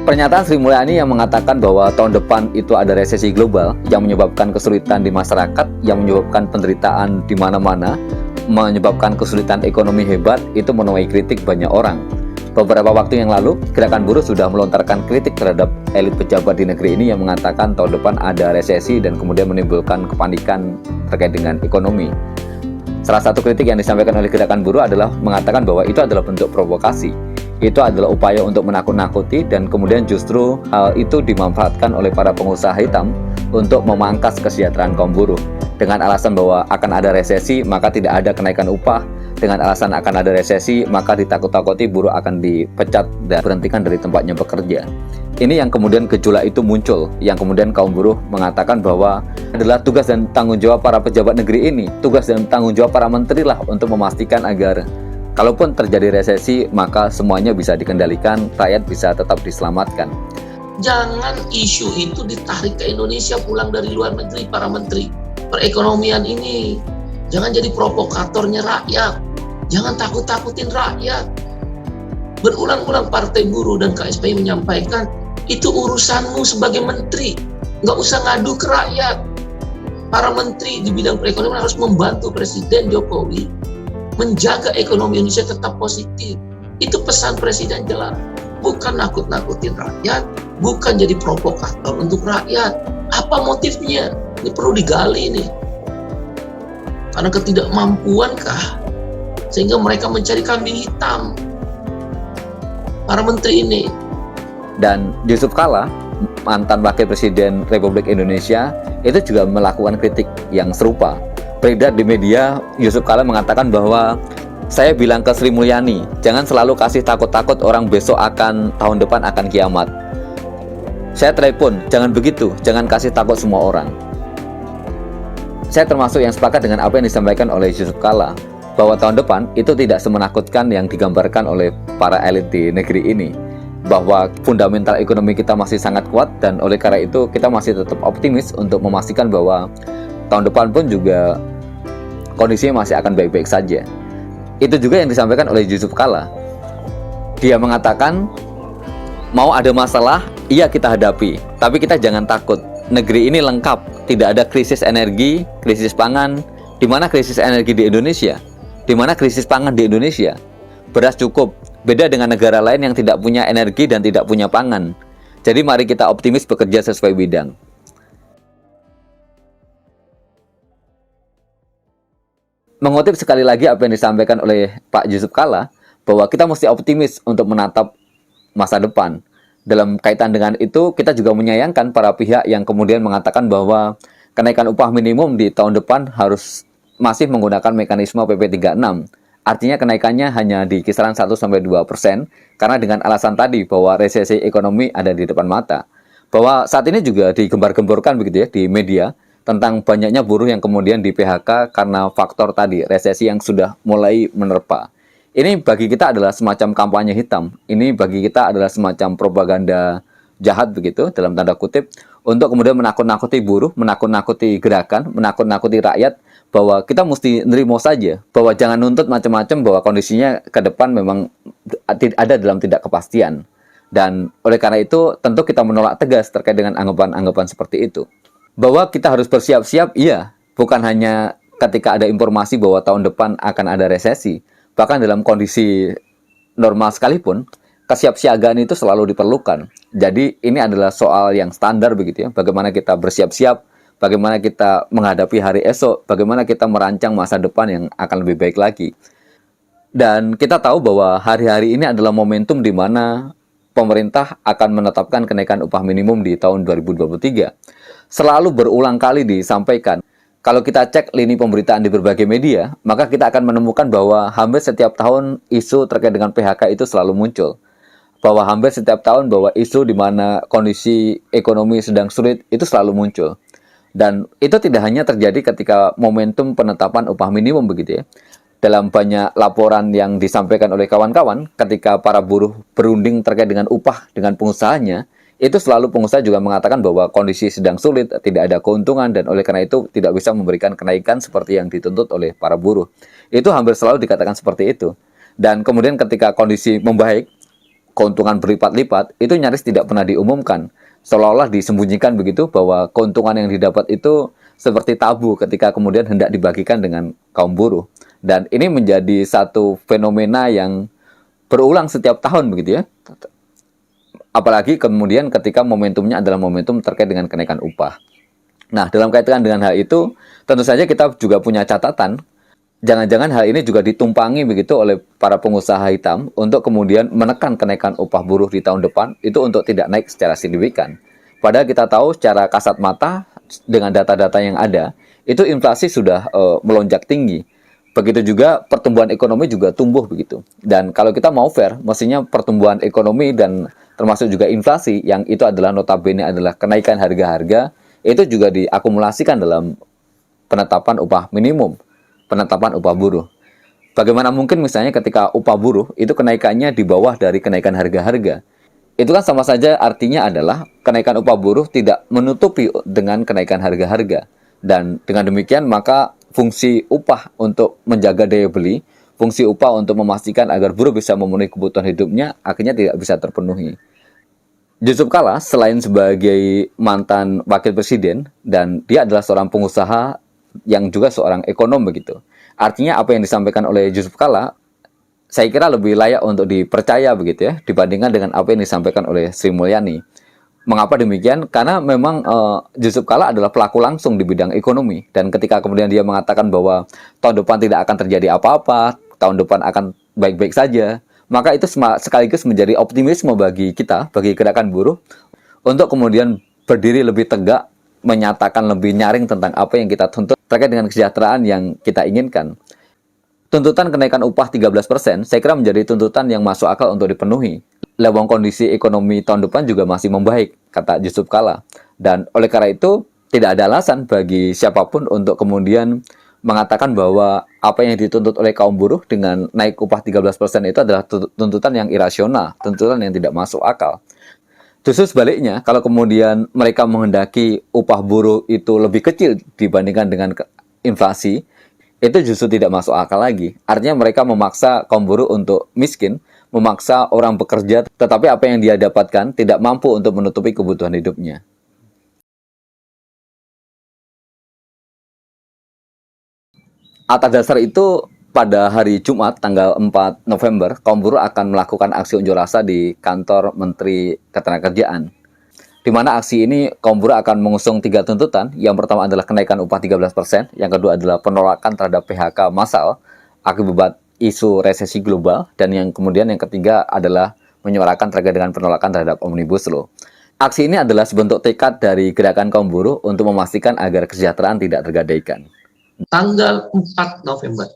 Pernyataan Sri Mulyani yang mengatakan bahwa tahun depan itu ada resesi global yang menyebabkan kesulitan di masyarakat, yang menyebabkan penderitaan di mana-mana, menyebabkan kesulitan ekonomi hebat, itu menuai kritik banyak orang. Beberapa waktu yang lalu, Gerakan Buruh sudah melontarkan kritik terhadap elit pejabat di negeri ini yang mengatakan tahun depan ada resesi dan kemudian menimbulkan kepanikan terkait dengan ekonomi. Salah satu kritik yang disampaikan oleh Gerakan Buruh adalah mengatakan bahwa itu adalah bentuk provokasi. Itu adalah upaya untuk menakut-nakuti dan kemudian justru hal itu dimanfaatkan oleh para pengusaha hitam untuk memangkas kesejahteraan kaum buruh. Dengan alasan bahwa akan ada resesi, maka tidak ada kenaikan upah. Dengan alasan akan ada resesi, maka ditakut-takuti buruh akan dipecat dan berhentikan dari tempatnya bekerja. Ini yang kemudian gejolak itu muncul, yang kemudian kaum buruh mengatakan bahwa adalah tugas dan tanggung jawab para pejabat negeri ini, tugas dan tanggung jawab para menteri lah untuk memastikan agar kalaupun terjadi resesi, maka semuanya bisa dikendalikan, rakyat bisa tetap diselamatkan. Jangan isu itu ditarik ke Indonesia pulang dari luar negeri para menteri. Perekonomian ini jangan jadi provokatornya rakyat. Jangan takut-takutin rakyat. Berulang-ulang Partai Buruh dan KSPI menyampaikan, itu urusanmu sebagai menteri. Nggak usah ngadu ke rakyat. Para menteri di bidang perekonomian harus membantu Presiden Jokowi menjaga ekonomi Indonesia tetap positif. Itu pesan Presiden jelas. Bukan nakut-nakutin rakyat, bukan jadi provokator untuk rakyat. Apa motifnya? Ini perlu digali nih. Karena ketidakmampuankah sehingga mereka mencari kambing hitam para menteri ini. Dan Yusuf Kalla, mantan Wakil Presiden Republik Indonesia, itu juga melakukan kritik yang serupa. Beredar di media, Yusuf Kalla mengatakan bahwa saya bilang ke Sri Mulyani, jangan selalu kasih takut-takut orang besok tahun depan akan kiamat. Saya telepon, jangan begitu, jangan kasih takut semua orang. Saya termasuk yang sepakat dengan apa yang disampaikan oleh Yusuf Kalla, bahwa tahun depan itu tidak semenakutkan yang digambarkan oleh para elit di negeri ini, bahwa fundamental ekonomi kita masih sangat kuat dan oleh karena itu kita masih tetap optimis untuk memastikan bahwa tahun depan pun juga kondisinya masih akan baik-baik saja. Itu juga yang disampaikan oleh Yusuf Kalla. Dia mengatakan, mau ada masalah, iya kita hadapi, tapi kita jangan takut. Negeri ini lengkap, tidak ada krisis energi, krisis pangan. Di mana krisis energi di Indonesia? Di mana krisis pangan di Indonesia? Beras cukup, beda dengan negara lain yang tidak punya energi dan tidak punya pangan. Jadi mari kita optimis bekerja sesuai bidang. Mengutip sekali lagi apa yang disampaikan oleh Pak Yusuf Kalla, bahwa kita mesti optimis untuk menatap masa depan. Dalam kaitan dengan itu, kita juga menyayangkan para pihak yang kemudian mengatakan bahwa kenaikan upah minimum di tahun depan harus masih menggunakan mekanisme PP36. Artinya kenaikannya hanya di kisaran 1-2%, karena dengan alasan tadi bahwa resesi ekonomi ada di depan mata. Bahwa saat ini juga digembar-gemborkan begitu ya di media, tentang banyaknya buruh yang kemudian di PHK karena faktor tadi, resesi yang sudah mulai menerpa. Ini bagi kita adalah semacam kampanye hitam. Ini bagi kita adalah semacam propaganda jahat begitu, dalam tanda kutip, untuk kemudian menakut-nakuti buruh, menakut-nakuti gerakan, menakut-nakuti rakyat, bahwa kita mesti nerimo saja, bahwa jangan nuntut macam-macam, bahwa kondisinya ke depan memang ada dalam tidak kepastian. Dan oleh karena itu, tentu kita menolak tegas terkait dengan anggapan-anggapan seperti itu. Bahwa kita harus bersiap-siap, iya. Bukan hanya ketika ada informasi bahwa tahun depan akan ada resesi. Bahkan dalam kondisi normal sekalipun, kesiapsiagaan itu selalu diperlukan. Jadi ini adalah soal yang standar begitu ya. Bagaimana kita bersiap-siap, bagaimana kita menghadapi hari esok, bagaimana kita merancang masa depan yang akan lebih baik lagi. Dan kita tahu bahwa hari-hari ini adalah momentum di mana pemerintah akan menetapkan kenaikan upah minimum di tahun 2023. Selalu berulang kali disampaikan. Kalau kita cek lini pemberitaan di berbagai media, maka kita akan menemukan bahwa hampir setiap tahun isu terkait dengan PHK itu selalu muncul. Bahwa hampir setiap tahun bahwa isu di mana kondisi ekonomi sedang sulit itu selalu muncul. Dan itu tidak hanya terjadi ketika momentum penetapan upah minimum begitu ya. Dalam banyak laporan yang disampaikan oleh kawan-kawan, ketika para buruh berunding terkait dengan upah dengan pengusahanya, itu selalu pengusaha juga mengatakan bahwa kondisi sedang sulit, tidak ada keuntungan, dan oleh karena itu tidak bisa memberikan kenaikan seperti yang dituntut oleh para buruh. Itu hampir selalu dikatakan seperti itu. Dan kemudian ketika kondisi membaik, keuntungan berlipat-lipat itu nyaris tidak pernah diumumkan. Seolah-olah disembunyikan begitu bahwa keuntungan yang didapat itu seperti tabu ketika kemudian hendak dibagikan dengan kaum buruh. Dan ini menjadi satu fenomena yang berulang setiap tahun begitu ya. Apalagi kemudian ketika momentumnya adalah momentum terkait dengan kenaikan upah. Nah, dalam kaitan dengan hal itu, tentu saja kita juga punya catatan. Jangan-jangan hal ini juga ditumpangi begitu oleh para pengusaha hitam untuk kemudian menekan kenaikan upah buruh di tahun depan itu untuk tidak naik secara signifikan. Padahal kita tahu secara kasat mata dengan data-data yang ada, itu inflasi sudah melonjak tinggi. Begitu juga pertumbuhan ekonomi juga tumbuh begitu. Dan kalau kita mau fair, mestinya pertumbuhan ekonomi dan termasuk juga inflasi yang itu adalah notabene adalah kenaikan harga-harga itu juga diakumulasikan dalam penetapan upah minimum, penetapan upah buruh. Bagaimana mungkin misalnya ketika upah buruh itu kenaikannya di bawah dari kenaikan harga-harga? Itu kan sama saja artinya adalah kenaikan upah buruh tidak menutupi dengan kenaikan harga-harga. Dan dengan demikian maka fungsi upah untuk menjaga daya beli, fungsi upah untuk memastikan agar buruh bisa memenuhi kebutuhan hidupnya akhirnya tidak bisa terpenuhi. Yusuf Kala selain sebagai mantan wakil presiden dan dia adalah seorang pengusaha yang juga seorang ekonom begitu. Artinya apa yang disampaikan oleh Yusuf Kala saya kira lebih layak untuk dipercaya begitu ya dibandingkan dengan apa yang disampaikan oleh Sri Mulyani. Mengapa demikian? Karena memang Yusuf Kala adalah pelaku langsung di bidang ekonomi dan ketika kemudian dia mengatakan bahwa tahun depan tidak akan terjadi apa-apa, tahun depan akan baik-baik saja, maka itu sekaligus menjadi optimisme bagi kita, bagi gerakan buruh untuk kemudian berdiri lebih tegak, menyatakan lebih nyaring tentang apa yang kita tuntut terkait dengan kesejahteraan yang kita inginkan. Tuntutan kenaikan upah 13% saya kira menjadi tuntutan yang masuk akal untuk dipenuhi. Lewong kondisi ekonomi tahun depan juga masih membaik, kata Yusuf Kala. Dan oleh karena itu, tidak ada alasan bagi siapapun untuk kemudian mengatakan bahwa apa yang dituntut oleh kaum buruh dengan naik upah 13% itu adalah tuntutan yang irasional, tuntutan yang tidak masuk akal. Justru sebaliknya, kalau kemudian mereka menghendaki upah buruh itu lebih kecil dibandingkan dengan inflasi, itu justru tidak masuk akal lagi. Artinya mereka memaksa kaum buruh untuk miskin, memaksa orang bekerja, tetapi apa yang dia dapatkan tidak mampu untuk menutupi kebutuhan hidupnya. Atas dasar itu, pada hari Jumat, tanggal 4 November, kaum buruh akan melakukan aksi unjuk rasa di kantor Menteri Ketenagakerjaan. Di mana aksi ini kaum buruh akan mengusung 3 tuntutan. Yang pertama adalah kenaikan upah 13%, yang kedua adalah penolakan terhadap PHK massal akibat isu resesi global, dan yang kemudian yang ketiga adalah menyuarakan terkait dengan penolakan terhadap Omnibus Law. Aksi ini adalah sebentuk tekad dari gerakan kaum buruh untuk memastikan agar kesejahteraan tidak tergadaikan. Tanggal 4 November,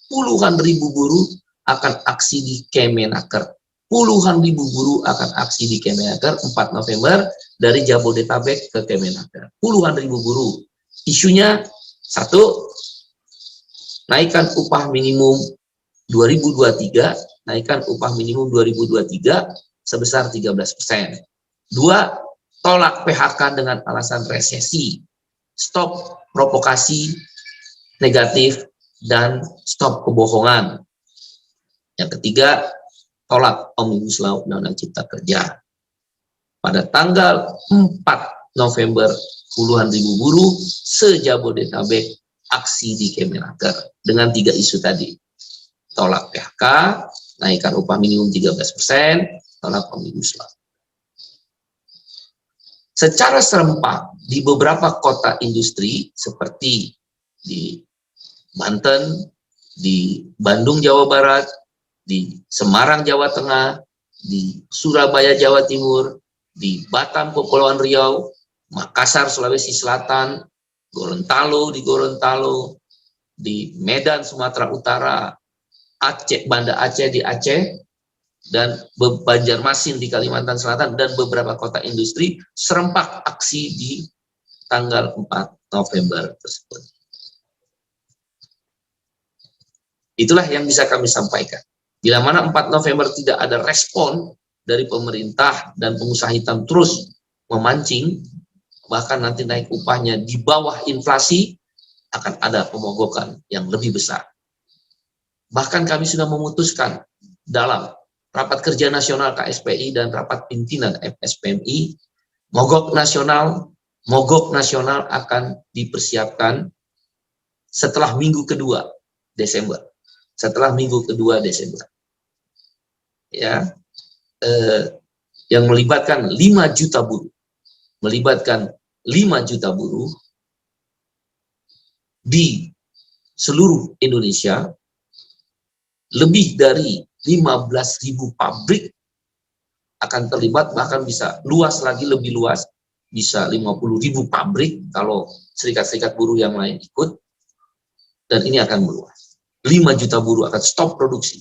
puluhan ribu buruh akan aksi di Kemenaker. Puluhan ribu buruh akan aksi di Kemenaker 4 November dari Jabodetabek ke Kemenaker. Puluhan ribu buruh. Isunya satu, naikkan upah minimum 2023, naikkan upah minimum 2023 sebesar 13%. Dua, tolak PHK dengan alasan resesi. Stop provokasi negatif dan stop kebohongan. Yang ketiga, tolak Omnibus Law Undang-Undang Cipta Kerja. Pada tanggal 4 November, puluhan ribu buruh se-Jabodetabek aksi di Kemenaker dengan 3 isu tadi. Tolak PHK, naikkan upah minimum 13%, tolak Omnibus Law. Secara serempak di beberapa kota industri seperti di Banten, di Bandung, Jawa Barat, di Semarang, Jawa Tengah, di Surabaya, Jawa Timur, di Batam, Kepulauan Riau, Makassar, Sulawesi Selatan, Gorontalo, di Medan, Sumatera Utara, Aceh, Banda Aceh di Aceh, dan Banjarmasin di Kalimantan Selatan, dan beberapa kota industri serempak aksi di tanggal 4 November tersebut. Itulah yang bisa kami sampaikan. Bila mana 4 November tidak ada respon dari pemerintah dan pengusaha hitam terus memancing, bahkan nanti naik upahnya di bawah inflasi, akan ada pemogokan yang lebih besar. Bahkan kami sudah memutuskan dalam rapat kerja nasional KSPI dan rapat pimpinan FSPMI, mogok nasional akan dipersiapkan setelah minggu kedua Desember. Setelah minggu kedua Desember. Ya, yang melibatkan 5 juta buruh. Melibatkan 5 juta buruh di seluruh Indonesia, lebih dari 15.000 pabrik akan terlibat, bahkan bisa luas lagi, lebih luas, bisa 50.000 pabrik kalau serikat-serikat buruh yang lain ikut, dan ini akan meluas. 5 juta buruh akan stop produksi.